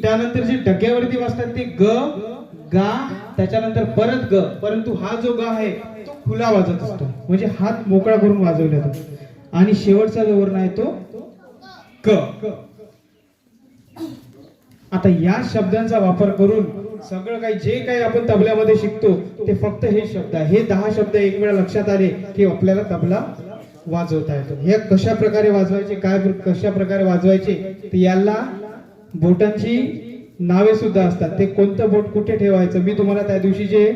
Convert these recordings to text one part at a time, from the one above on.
त्यानंतर जे डग्यावरती वाजतात ते ग गा, त्याच्यानंतर परत ग, परंतु हा जो गा आहे तो खुला वाजत असतो, म्हणजे हात मोकळा करून वाजवला जातो. आणि शेवटचा जो वर्ण आहे तो क. आता या शब्दांचा वापर करून सगळं काही जे काही आपण तबल्यामध्ये शिकतो ते फक्त हे शब्द आहे. हे 10 शब्द एक वेळा लक्षात आले की आपल्याला तबला वाजवता येतो. हे कशा प्रकारे वाजवायचे, काय कशा प्रकारे वाजवायचे, तर याला बोटांची नावे सुद्धा असतात. ते कोणतं बोट कुठे ठेवायचं, मी तुम्हाला त्या दिवशी जे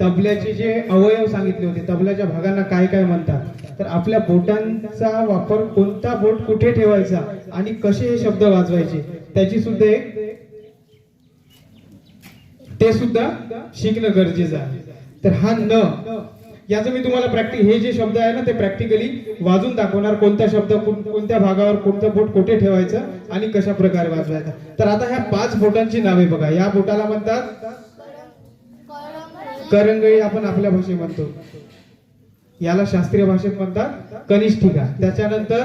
तबल्याचे जे अवयव सांगितले होते, तबल्याच्या भागांना काय काय म्हणतात, तर आपल्या बोटांचा वापर कोणता बोट कुठे ठेवायचा आणि कसे हे शब्द वाजवायचे त्याची सुद्धा एक ते सुद्धा शिकणं गरजेचं आहे. तर हा न याचं मी तुम्हाला हे जे शब्द आहे ना ते प्रॅक्टिकली वाजून दाखवणार. कोणता शब्द कोणत्या भागावर कोणतं बोट कुठे ठेवायचं आणि कशा प्रकारे वाजवायचं. तर आता ह्या 5 बोटांची नावे बघा. या बोटाला म्हणतात करंगळी, आपण आपल्या भाषेत म्हणतो. याला शास्त्रीय भाषेत म्हणतात कनिष्ठिका. त्याच्यानंतर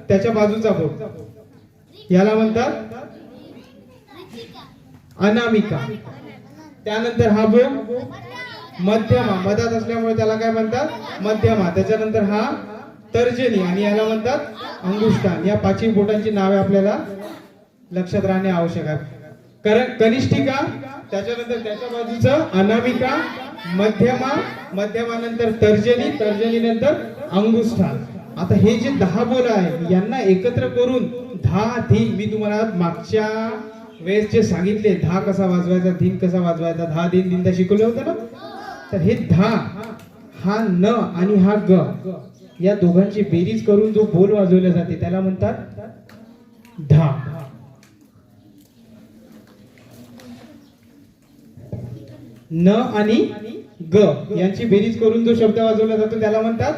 त्याच्या बाजूचा बोट याला म्हणतात अनामिका. त्यानंतर हा बोट मध्यमा, मधात असल्यामुळे त्याला काय म्हणतात मध्यमा. त्याच्यानंतर हा तर्जनी आणि याला म्हणतात अंगुष्ठान. या 5 बोटांची नावे आपल्याला लक्षात राहणे आवश्यक आहे. कनिष्ठिका, त्याच्यानंतर त्याच्या बाजूचं अनामिका, मध्यमा, मध्यमानंतर तर्जनी, तर्जनीनंतर अंगुष्ठान. आता हे जे 10 बोल आहे यांना एकत्र करून धा धीन, मी तुम्हाला मागच्या वेळेस जे सांगितले, धा कसा वाजवायचा, धीन कसा वाजवायचा, धा धीन दिनदा शिकवले होते ना. तर हे धा, हा न आणि हा ग या दोघांची बेरीज करून जो बोल वाजवला जाते त्याला म्हणतात धा. न आणि ग यांची बेरीज करून जो शब्द वाजवला जातो त्याला म्हणतात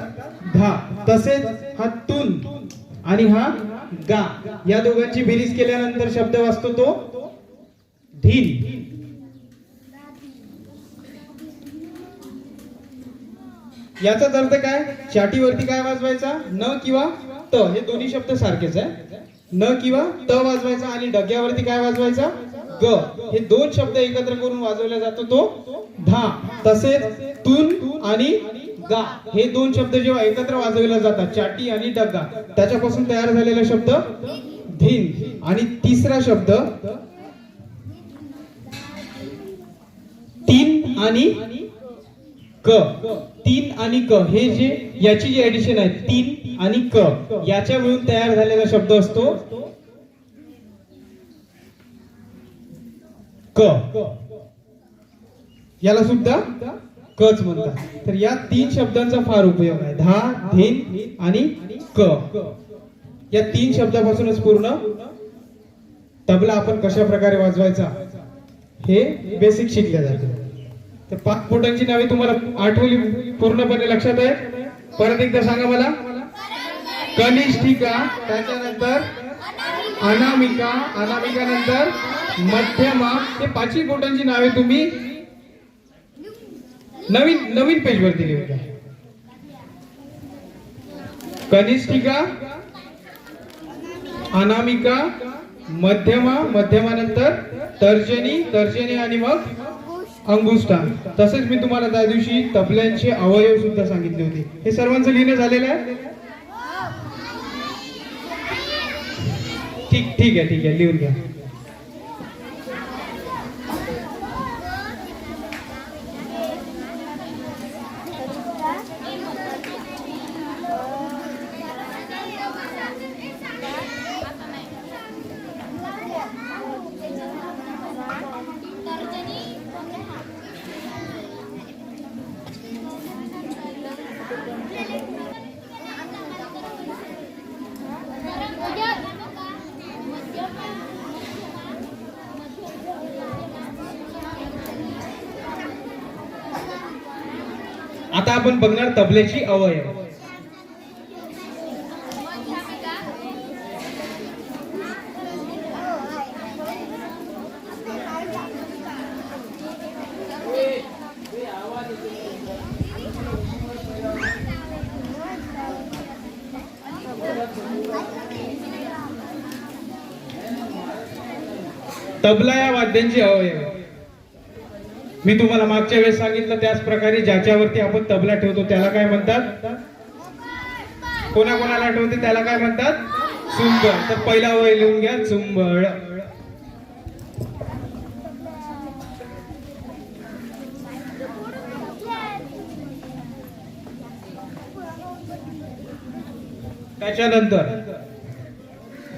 धा. तसेच हा तुन आणि हा गा या दोघांची बेरीज केल्यानंतर शब्द वाजतो तो धीन. याचाच अर्थ काय, चाटीवरती काय वाजवायचा, न किंवा त. हे दोन्ही शब्द सारखेच आहे. न किंवा त वाजवायचा आणि डग्यावरती काय वाजवायचा ग. हे 2 शब्द एकत्र करून वाजवला जातो तो धा. तसेच तुन आणि गा हे 2 शब्द जेव्हा एकत्र वाजवले जातात, चाटी आणि डग्गा, त्याच्यापासून तयार झालेला शब्द धीन. आणि तिसरा शब्द तीन आणि क. तीन आणि क हे जे याची जी ऍडिशन आहे, तीन आणि क याच्या मिळून तयार झालेला शब्द असतो क. याला सुद्धा कच म्हणतात. तर या 3 शब्दांचा फार उपयोग आहे, धा, धीन आणि क. या 3 शब्दापासूनच पूर्ण तबला आपण कशा प्रकारे वाजवायचा हे बेसिक शिकले जाते. तर 5 बोटांची नावे तुम्हाला आठवली, पूर्णपणे लक्षात आहे. परत एकदा सांगा मला. कनिष्ठिका, त्याच्यानंतर अनामिका, अनामिका नंतर मध्यमा. हे 5 बोटांची नावे तुम्ही नवीन पेज वरती लिहून घ्या. कनिष्ठिका, अनामिका, मध्यमा, मध्यमानंतर तर्जनी, तर्जनी आणि मग अंगुष्ठान. तसेच मी तुम्हाला त्या दिवशी तबल्यांचे अवयव सुद्धा सांगितले होते. हे सर्वांचं लिहिणं झालेलं आहे. ठीक आहे लिहून घ्या. आता आपण बघणार तबल्याची अवयव. तबला या वाद्यांची अवयव. मी तुम्हाला मागच्या वेळेस सांगितलं त्याच प्रकारे ज्याच्यावरती आपण तबला ठेवतो त्याला काय म्हणतात? कोणाकोणाला आठवते त्याला काय म्हणतात? चुंबळ. तर पहिला अवयव लिहून घ्या, चुंबळ. त्याच्यानंतर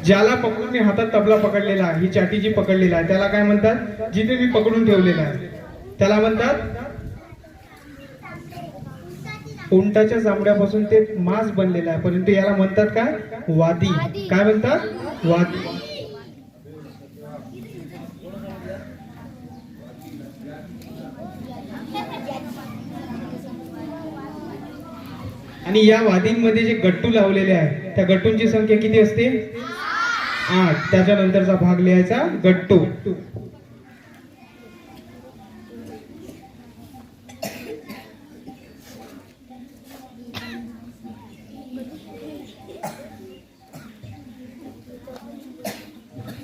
ज्याला पकडून मी हातात तबला पकडलेला आहे, ही चाटी जी पकडलेला आहे त्याला काय म्हणतात? जिथे मी पकडून ठेवलेला आहे त्याला म्हणतात? उंटाच्या चामड्यापासून ते मांस बनलेला आहे, परंतु याला म्हणतात काय? वादी. काय म्हणतात? वादी. आणि या वादींमध्ये जे गट्टू लावलेले आहे त्या गट्टूंची संख्या किती असते? 8. त्याच्यानंतरचा भाग लिहायचा गट्टू.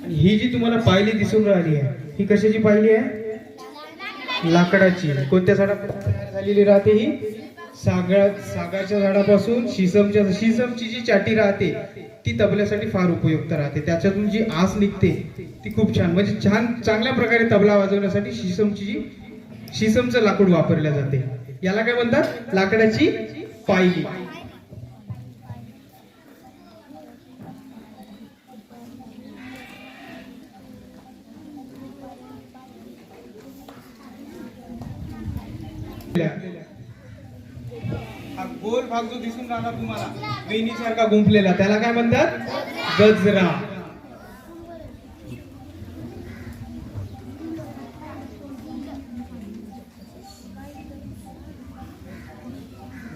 ही जी तुम्हाला पायली दिसून राहिली आहे ही कशाची पायली आहे? लाकडाची. कोणत्या झाडापासून तयार झालेली राहते ही? सागाच्या झाडापासून. शिसमची जी चाटी राहते ती तबल्यासाठी फार उपयुक्त राहते. त्याच्यातून जी आस निघते ती खूप छान, म्हणजे चांगल्या प्रकारे तबला वाजवण्यासाठी शिसमचं लाकूड वापरल्या जाते. याला काय म्हणतात? लाकडाची पायली. हा गोल भाग जो दिसून राहिला तुम्हाला वेणीसारखा गुंफलेला त्याला काय म्हणतात? गजरा.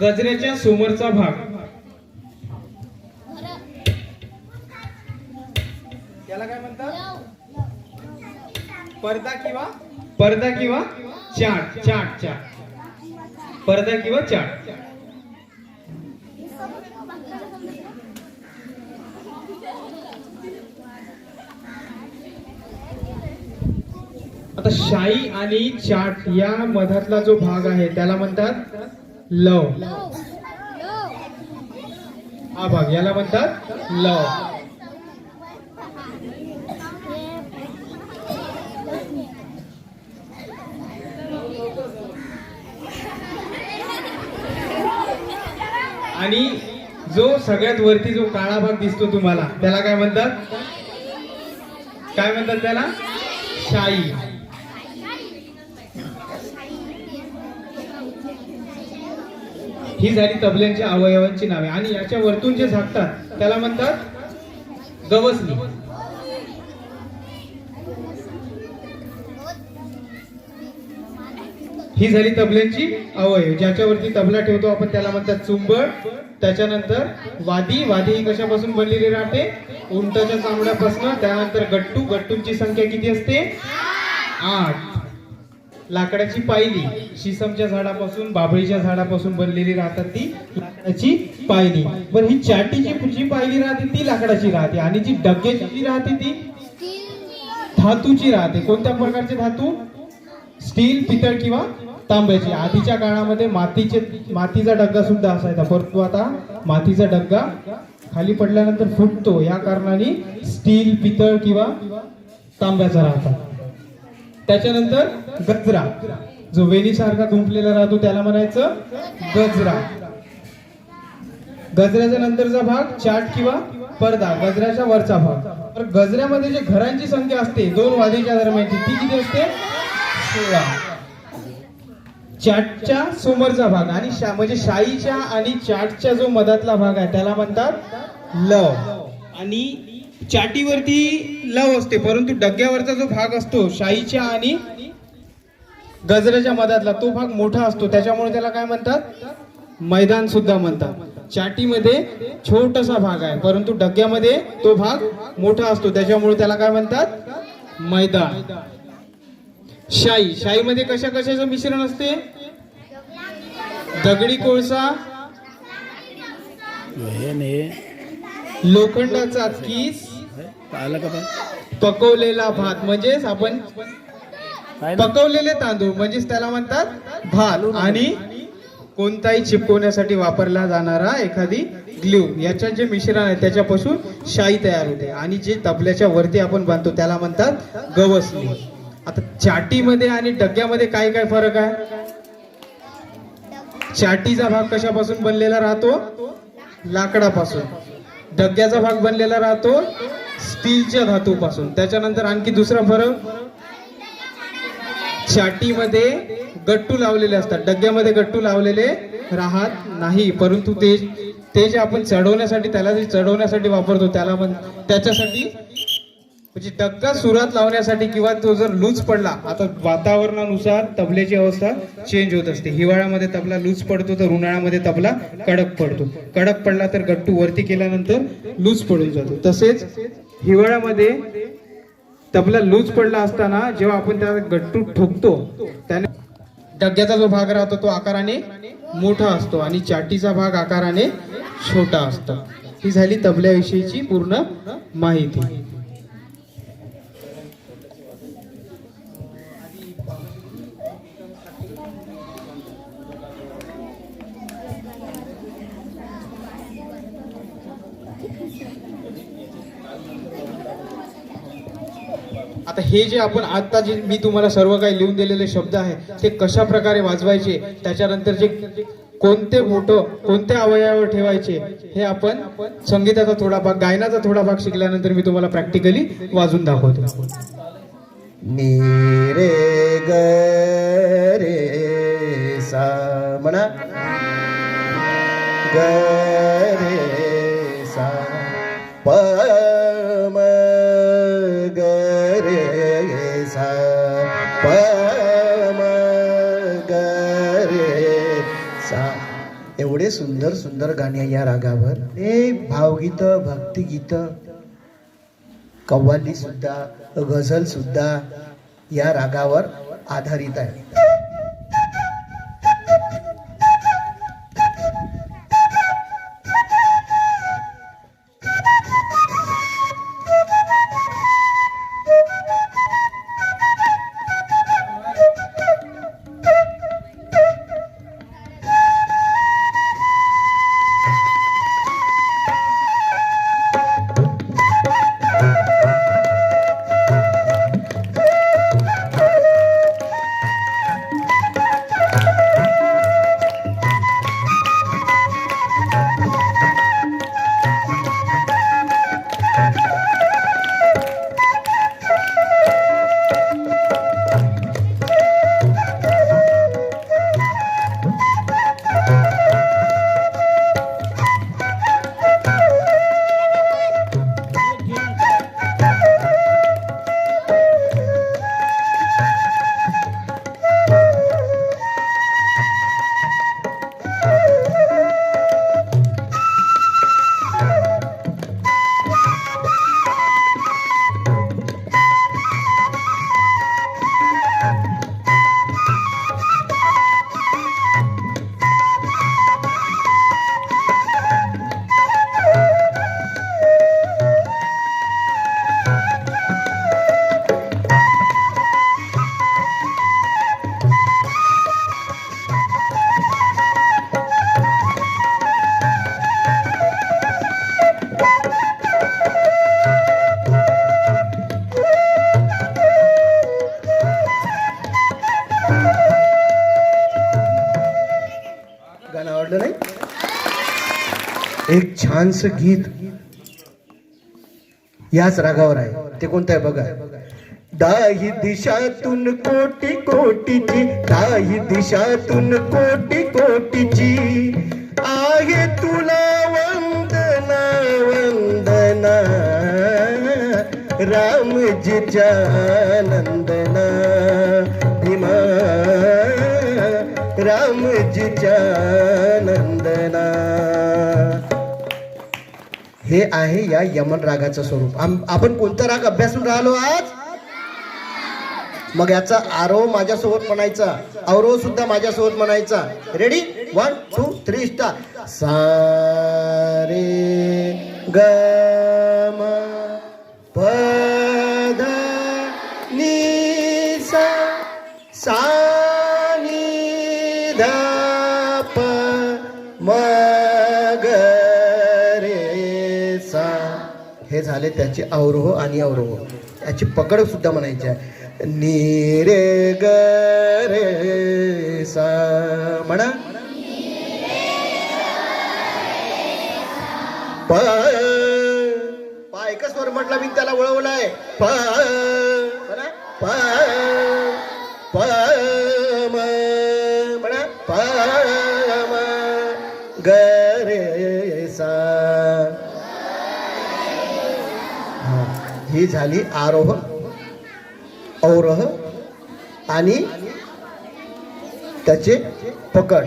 गजऱ्याच्या समोरचा भाग त्याला काय म्हणतात? पडदा किंवा चाट. पडदा किंवा चाट. आता शाई आणि चाट या मधातला जो भाग आहे त्याला म्हणतात लव. हा भाग याला म्हणतात लव. आणि जो सगळ्यात वरती जो काळा भाग दिसतो तुम्हाला त्याला काय म्हणतात? काय म्हणतात त्याला? शाई. ही झाली तबल्यांच्या अवयवांची नावे. आणि याच्या वरतून जे झाकतात त्याला म्हणतात गवसणी. ही झाली तबल्यांची अवयव. ज्याच्यावरती तबला ठेवतो आपण त्याला म्हणतात चुंबळ. त्याच्यानंतर वादी. वादी ही कशापासून बनलेली राहते? उंटाच्या चामड्यापासून. त्यानंतर गट्टू. गट्टूंची संख्या किती असते? 8. लाकडाची पायली. शिसमच्या झाडापासून, बाभळीच्या झाडापासून बनलेली राहतात ती लाकडाची पायली. पण ही चाटीची जी पायली राहते ती लाकडाची राहते. आणि जी डग्याची जी राहते ती धातूची राहते. कोणत्या प्रकारचे धातू? स्टील, पितळ किंवा तांब्याची. आधीच्या काळामध्ये मातीचा डग्गा सुद्धा असायचा, परंतु आता मातीचा डग्गा खाली पडल्यानंतर फुटतो, या कारणाने स्टील, पितळ किंवा तांब्याचा राहतात. त्याच्यानंतर गजरा. जो वेणीसारखा गुंफलेला राहतो त्याला म्हणायचं गजरा. गजऱ्याच्या नंतरचा भाग चाट किंवा पडदा. गजऱ्याच्या वरचा भाग. तर गजऱ्यामध्ये जे घरांची संख्या असते 2 वादीच्या दरम्यानची ती किती असते? 16. चाटच्या समोरचा भाग आणि म्हणजे शाईच्या आणि चाटच्या जो मधातला भाग आहे त्याला म्हणतात लव. आणि चाटीवरती लव असते, परंतु डग्यावरचा जो भाग असतो शाईच्या आणि गजऱ्याच्या मधातला तो भाग मोठा असतो, त्याच्यामुळे त्याला काय म्हणतात? मैदान सुद्धा म्हणतात. चाटीमध्ये छोटासा भाग आहे, परंतु डग्यामध्ये तो भाग मोठा असतो, त्याच्यामुळे त्याला काय म्हणतात? मैदान. शाई. शाईमध्ये कशा कशाचं मिश्रण असते? दगडी कोळसा, लोखंडाचा कीस, पकवलेला भात म्हणजेच आपण पकवलेले तांदूळ म्हणजेच त्याला म्हणतात भात. आणि कोणताही चिपकवण्यासाठी वापरला जाणारा एखादी ग्लू, याच्या जे मिश्रण आहे त्याच्यापासून शाई तयार होते. आणि जे तबल्याच्या वरती आपण बांधतो त्याला म्हणतात गवसणी. आता चाटीमध्ये आणि डग्यामध्ये काय काय फरक आहे? चाटीचा भाग कशापासून बनलेला राहतो? लाकडापासून. डग्याचा भाग बनलेला राहतो स्टीलच्या धातूपासून. त्याच्यानंतर आणखी दुसरा फरक, चाटीमध्ये गट्टू लावलेले असतात, डग्यामध्ये गट्टू लावलेले राहत नाही. परंतु ते जे आपण चढवण्यासाठी, त्याला जे चढवण्यासाठी वापरतो त्याला त्याच्यासाठी म्हणजे डग्गा सुरात लावण्यासाठी, किंवा तो जर लूज पडला, आता वातावरणानुसार तबल्याची अवस्था चेंज होत असते. हिवाळ्यामध्ये तबला लूज पडतो तर उन्हाळ्यामध्ये तबला कडक पडतो. कडक पडला तर गट्टू वरती केल्यानंतर लूज पडून जातो. तसेच हिवाळ्यामध्ये तबला लूज पडला असताना जेव्हा आपण त्या गट्टू ठोकतो त्याने डग्याचा जो भाग राहतो तो आकाराने मोठा असतो आणि चाटीचा भाग आकाराने छोटा असतो. ही झाली तबल्याविषयीची पूर्ण माहिती. आता हे जे आपण आता जे मी तुम्हाला सर्व काही लिहून दिलेले शब्द आहे ते कशा प्रकारे वाजवायचे, त्याच्यानंतर जे कोणते बोट कोणत्या अवयवावर ठेवायचे, हे आपण संगीताचा थोडा भाग, गायनाचा थोडा भाग शिकल्यानंतर मी तुम्हाला प्रॅक्टिकली वाजून दाखवतो. नी रे ग रे सा म्हणा, ग रे सा प म ग रे सा प म ग रे सा. एवढे सुंदर सुंदर गाणी या रागावर. हे भावगीत, भक्तिगीत, कव्वाली सुद्धा, गझल सुद्धा या रागावर आधारित आहे. गाणं आवडलं नाही? एक छानसं गीत याच रागावर आहे. ते कोणतं आहे बघा. दाही दिशातून कोटी कोटीची, दाही दिशातून कोटी कोटीची आहे तुला वंदना वंदना, रामजीच्या नंदना भीमा, रामजीच्या नंदना. हे आहे या यमन रागाचं स्वरूप. आपण कोणता राग अभ्यासून राहिलो आज? मग याचा आरोह माझ्यासोबत म्हणायचा, अवरोह सुद्धा माझ्यासोबत म्हणायचा. रेडी? 1 2 3 स्टार्ट. सा रे ग म प सा सा नी धा प म ग रे सा. हे झाले त्याचे अवरोह आणि अवरोह. याची पकड सुद्धा म्हणायची आहे. नी रे ग रे सा म्हणा. प एकच स्वर म्हटला मी त्याला वळवलाय. प म्हणा. प प म म्हणा. प म ग रे सा. ही झाली आरोह अवरोह आणि त्याचे पकड.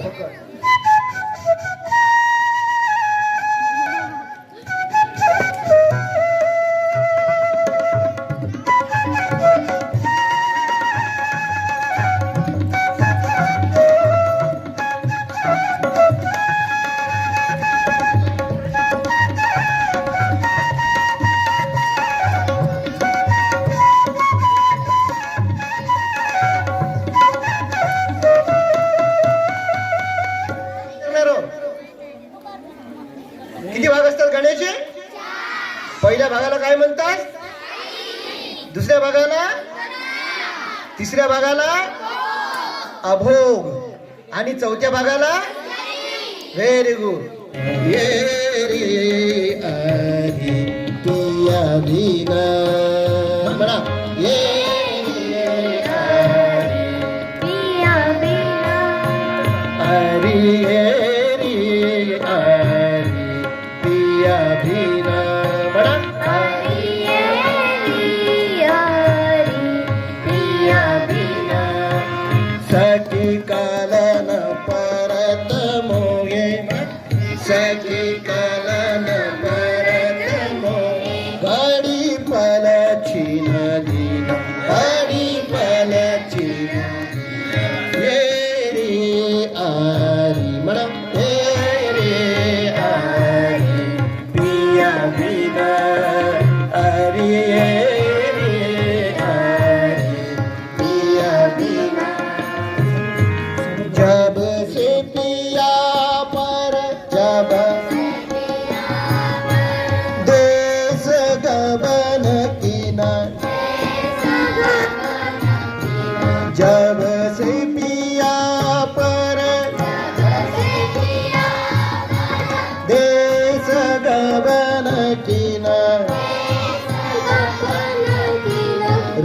किती भाग असतात गाण्याचे? पहिल्या भागाला काय म्हणतात? दुसऱ्या भागाला? तिसऱ्या भागाला अभोग आणि चौथ्या भागाला? Very good. ये रे आरी पिया बिना म्हणा. ये रे आरी पिया बिना आरी ये रे आरी पिया बिना म्हणा. आरी ये रे आरी पिया बिना सखी कालन परत मोये. सखी कालन परत मोये गाडी पलची नदी गाडी पलची ये रे आरी म्हणा. ये रे आरी पिया बिना आरी ये रे आरी पिया बिना. जब से पिया पर जब देश गबन कीना. जब से पिया पर देश गबन कीना.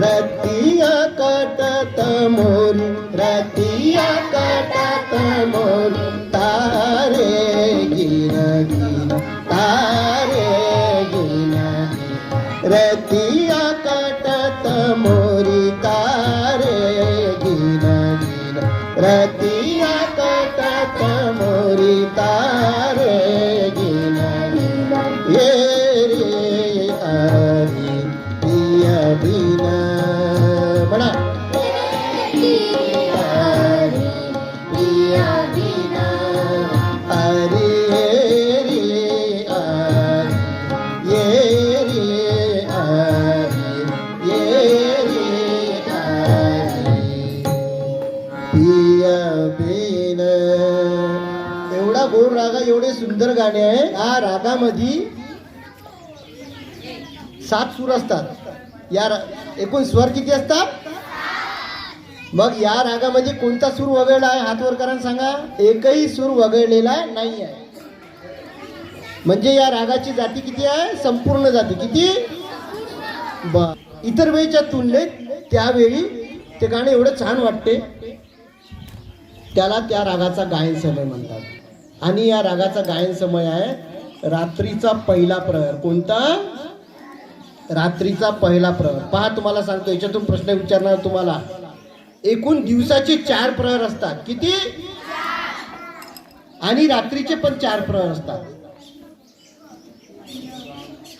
रतिया कटत मोरी रतिया कटत मोरी तारे गिन गिन तारे गिन गिन. रतिया कटत मोरी तारे गिन गिन. रतिया कटत मोरी तारे गिन गिन. ये रे आरी पिया बिना म्हणा. आरी पिया बिना आरी ये रे आरी ये रे आरी ये रे आरी पिया बिना. एवढा गोड रागा एवढे सुंदर गाणे आहे. या रागामध्ये 7 सूर असतात. एकूण स्वर किती असतात? मग या रागामध्ये कोणता सूर वगळला आहे? हात वर करा सांगा. एकही सूर वगळलेला नाही आहे. म्हणजे या रागाची जाती किती आहे? संपूर्ण जाती किती? इतर वेळीच्या तुलनेत त्यावेळी ते गाणं एवढं छान वाटते. त्याला त्या रागाचा गायन समय म्हणतात. आणि या रागाचा गायन समय आहे रात्रीचा पहिला प्रहर. कोणता? रात्रीचा पहिला प्रहर. पहा तुम्हाला सांगतो, याच्यातून प्रश्न विचारणार तुम्हाला. एकूण दिवसाचे 4 प्रहर असतात. किती? आणि रात्रीचे पण 4 प्रहर असतात.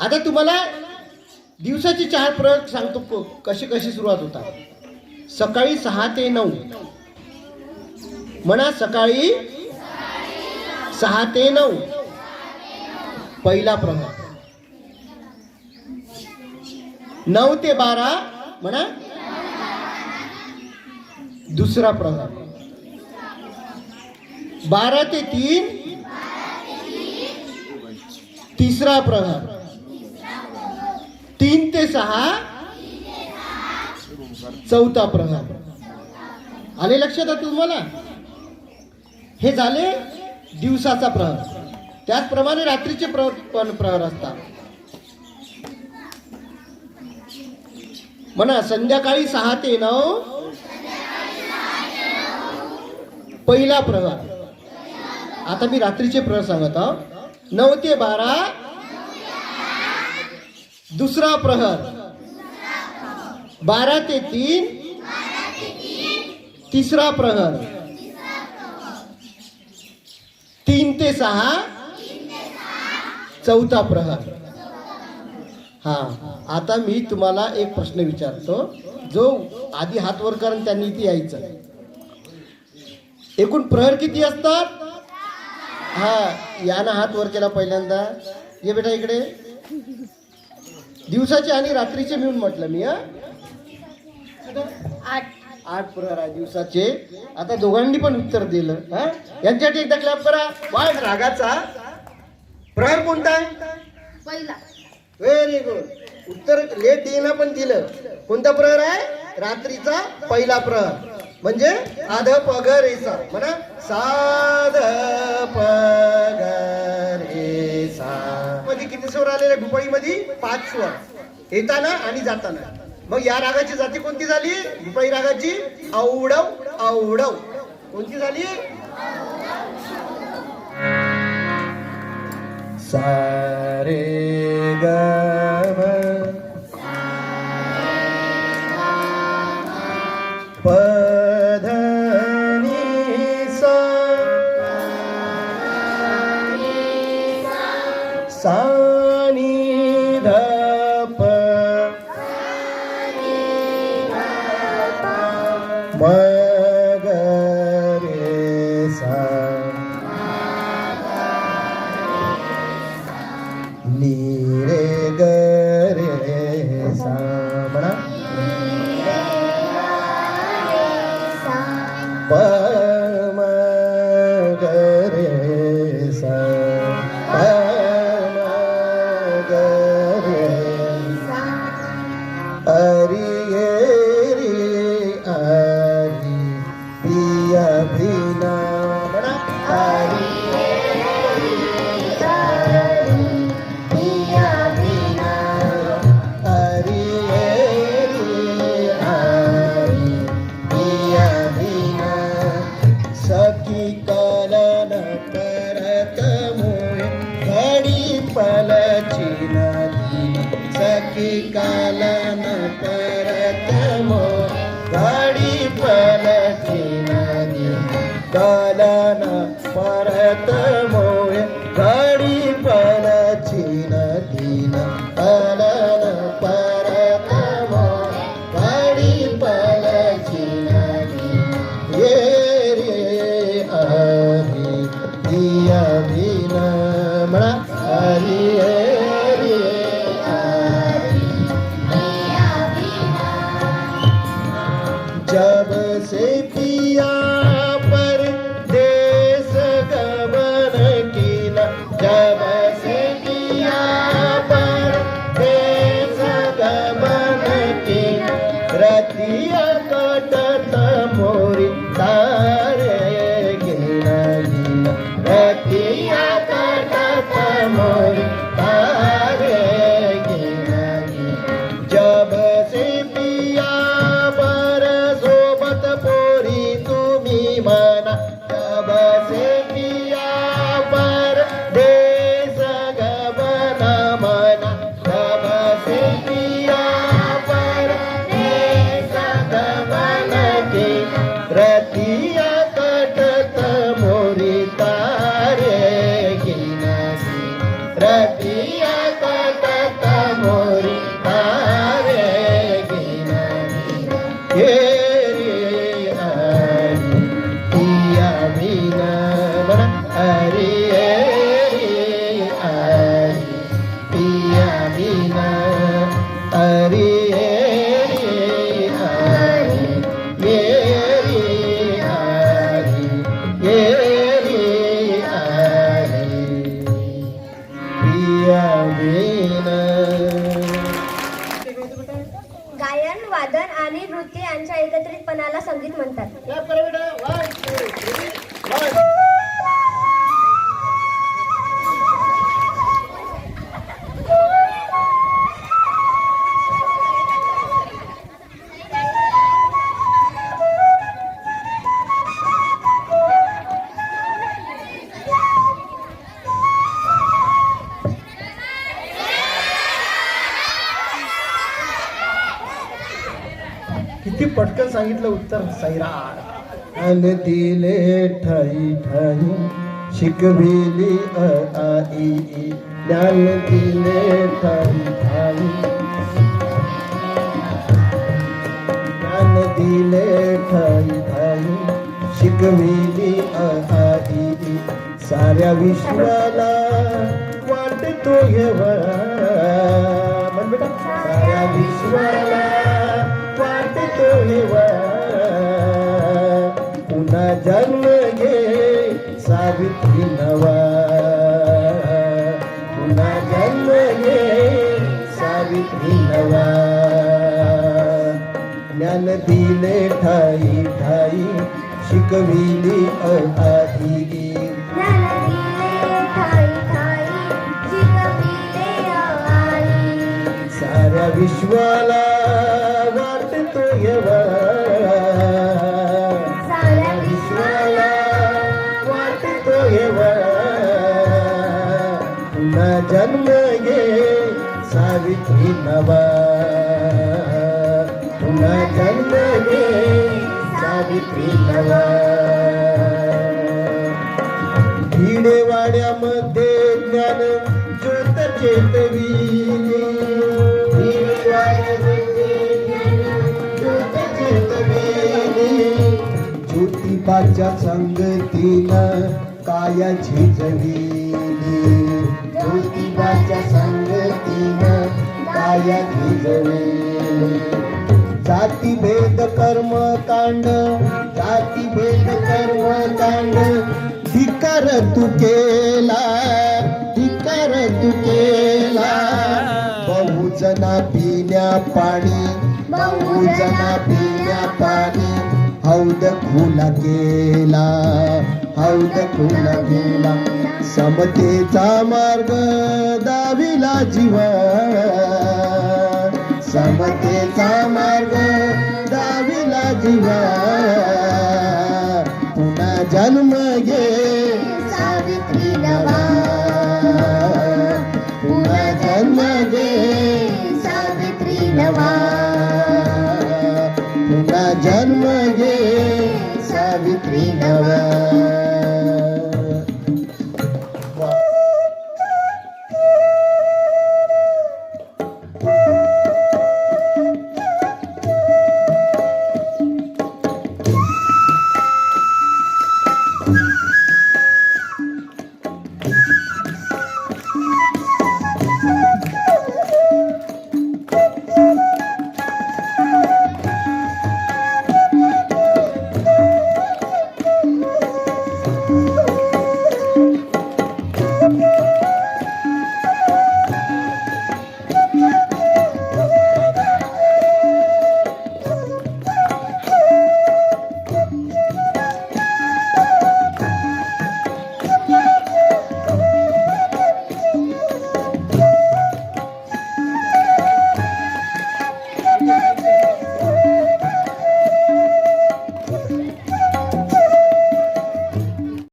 आता तुम्हाला दिवसाचे 4 प्रहर सांगतो कशी कशी सुरुवात होतात. सकाळी 6 ते 9 म्हणा. सकाळी 6 ते 9 पहिला प्रहर. 9 ते 12 म्हणा दुसरा प्रहर. 12 ते 3 तिसरा प्रहर. 3 ते 6 चौथा प्रहर. आले लक्षात आहे तुम्हाला? हे झाले दिवसाचा प्रहर. त्याचप्रमाणे रात्रीचे पण प्रहर असतात. म्हणा संध्याकाळी 6 ते 9 पहिला प्रहर. आता मी रात्रीचे प्रहर सांगत आहो. 9 ते 12 दुसरा प्रहर. 12 ते 3 तिसरा प्रहर. 3 ते 6 चौथा प्रहर. हा, आता मी तुम्हाला एक प्रश्न विचारतो. जो आधी हात वर करून त्यांनी इथे यायचं. एकूण प्रहर किती असतात? हा, यानं हात वर केला पहिल्यांदा. ये बेटा इकडे. दिवसाचे आणि रात्रीचे मिळून म्हटलं मी. 8 प्रहर आहे दिवसाचे. आता दोघांनी पण उत्तर दिलं. हा, यांच्यासाठी एकदा क्लॅप करा. वाढ रागाचा प्रहर कोणता आहे? पहिला. Very good. उत्तर लेट देणं पण दिलं. कोणता प्रहर आहे? रात्रीचा पहिला प्रहर. म्हणजे आध पग रे सा. म्हणा साध पग रे सा. मध्ये किती स्वर आलेले भुपाईमध्ये? 5 स्वर. येताना आणि जाताना. मग या रागाची जाती कोणती झाली? भुपाई रागाची औडव. औडव कोणती झाली? सारे ग पध नि सा. सा नि ध प म ग रे सा. नी रे ग रे सा. म्हणा प म ग रे सा. प म ग रे सा. अरि ये रे अरि पिया भिना. म्हणा अरि सखी कलन परत मोहे घडी पलची नदी. सखी कलन परत मोहे घडी पलची नदी. कलन परत मोहे घडी पलची नदी. कलन परत मोहे घडी पलची नदी. ये रे हरी दिया भिना. म्हणा हरी रे हरी दिया भिना. जब से पिया परदेस गमन कीना. जब से पिया परदेस गमन कीना. रतिया कटत मोरी तारे गिना गिना. रतिया कटत मोरी तारे गिना गिना. जब से पिया बर सोबत पोरी कृती यांच्या एकत्रितपणाला संगीत म्हणतात. Clap करा बेटा. 1, 2, 3, 1. किती पटकन सांगितलं उत्तर सैराट. अन दिले ठाई ठाई शिकविली अ आ इ ई. ज्ञान दिले ठाई ठाई ज्ञान दिले ठाई ठाई शिकविली अ आ इ ई. साऱ्या विश्वाला वाटतो म्हण बेटा. साऱ्या विश्वाला वाटतो पुन्हा जन्म घे सावित्री नवा. पुन्हा जन्म घे सावित्री नवा. ज्ञान दिले ठाई ठाई शिकविली अ आ इ ई. साऱ्या विश्वाला वाटतो साऱ्या विश्वाला वाटतो पुन्हा जन्म घे सावित्री नवा. पुन्हा जन्म घे सावित्री नवा. भिडेवाड्यामध्ये ज्ञान ज्योत चेतविली. ज्योतिबाच्या संगतीनं काया झिजविली. ज्योतिबाच्या संगतीनं काया झिजविली. जातीभेद कर्मकांड जातीभेद कर्मकांड धिकार तू केला. धिकार तू केला. बहुजना पिण्या पाणी बहुजना पिण्या पाणी हौद खुला केला. हौद खुला केला. समतेचा मार्ग दाविला जीवा. समतेचा मार्ग दाविला जीवा. पुन्हा जन्म घे सावित्री नवा. पुन्हा जन्म घे सावित्री नवा. पुन्हा जन्म घे सावित्री नवा.